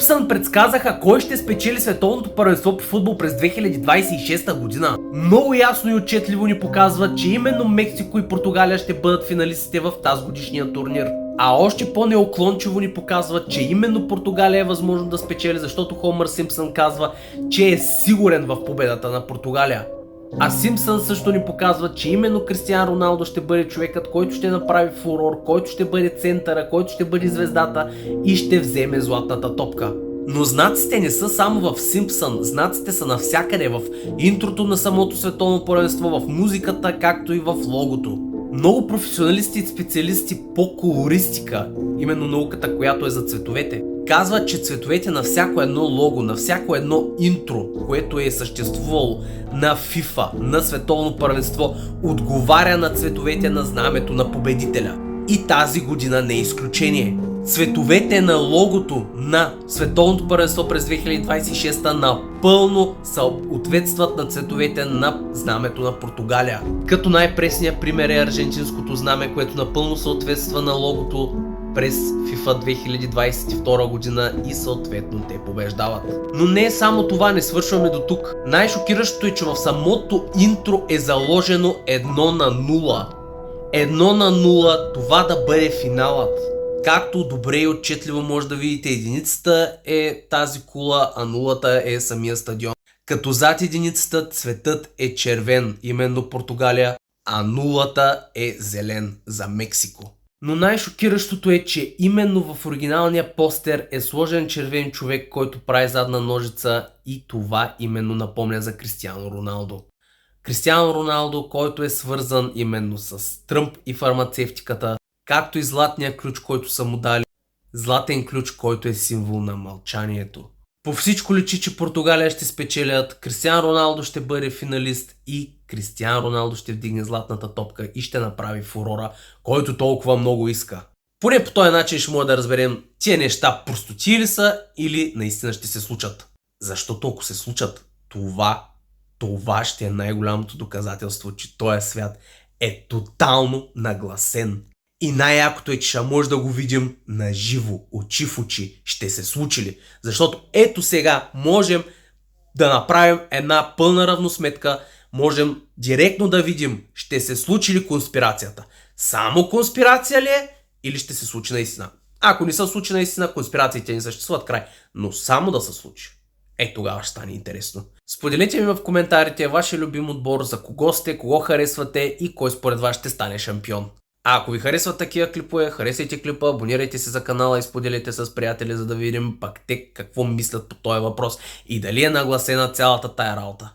Симпсън предсказаха кой ще спечели световното първенство по футбол през 2026 година. Много ясно и отчетливо ни показва, че именно Мексико и Португалия ще бъдат финалистите в тази годишния турнир. А още по-неуклончиво ни показва, че именно Португалия е възможно да спечели, защото Хомър Симпсън казва, че е сигурен в победата на Португалия. А Симпсън също ни показва, че именно Кристиан Роналдо ще бъде човекът, който ще направи фурор, който ще бъде центъра, който ще бъде звездата и ще вземе златната топка. Но знаците не са само в Симпсън, знаците са навсякъде, в интрото на самото световно първенство, в музиката, както и в логото. Много професионалисти и специалисти по колористика, именно науката, която е за цветовете, казват, че цветовете на всяко едно лого, на всяко едно интро, което е съществувало на FIFA, на световно първенство, отговаря на цветовете на знамето на победителя. И тази година не е изключение. Цветовете на логото на световното първенство през 2026 напълно съответстват на цветовете на знамето на Португалия. Като най-пресният пример е аржентинското знаме, което напълно съответства на логото през FIFA 2022 година и съответно те побеждават. Но не е само това, не свършваме до тук. Най-шокиращото е, че в самото интро е заложено 1:0. 1:0, това да бъде финалът. Както добре и отчетливо може да видите, единицата е тази кула, а нулата е самия стадион. Като зад единицата цветът е червен, именно Португалия, а нулата е зелен за Мексико. Но най-шокиращото е, че именно в оригиналния постер е сложен червен човек, който прави задна ножица, и това именно напомня за Кристиано Роналдо. Кристиано Роналдо, който е свързан именно с Тръмп и фармацевтиката, както и златния ключ, който са му дали. Златен ключ, който е символ на мълчанието. По всичко личи, че Португалия ще спечелят, Кристиан Роналдо ще бъде финалист и Кристиан Роналдо ще вдигне златната топка и ще направи фурора, който толкова много иска. Поне по този начин ще може да разберем тия неща простоти ли са или наистина ще се случат. Защото ако се случат, това ще е най-голямото доказателство, че този свят е тотално нагласен. И най-якото е, че ще може да го видим на живо, очи в очи. Ще се случи ли? Защото ето сега можем да направим една пълна равносметка, можем директно да видим ще се случи ли конспирацията. Само конспирация ли е или ще се случи наистина? Ако не се случи наистина, конспирациите не съществуват, край. Но само да се случи. Тогава ще стане интересно. Споделете ми в коментарите вашия любим отбор, за кого сте, кого харесвате и кой според вас ще стане шампион. А ако ви харесват такива клипове, харесайте клипа, абонирайте се за канала и споделите с приятели, за да видим пак те какво мислят по този въпрос и дали е нагласена цялата тая работа.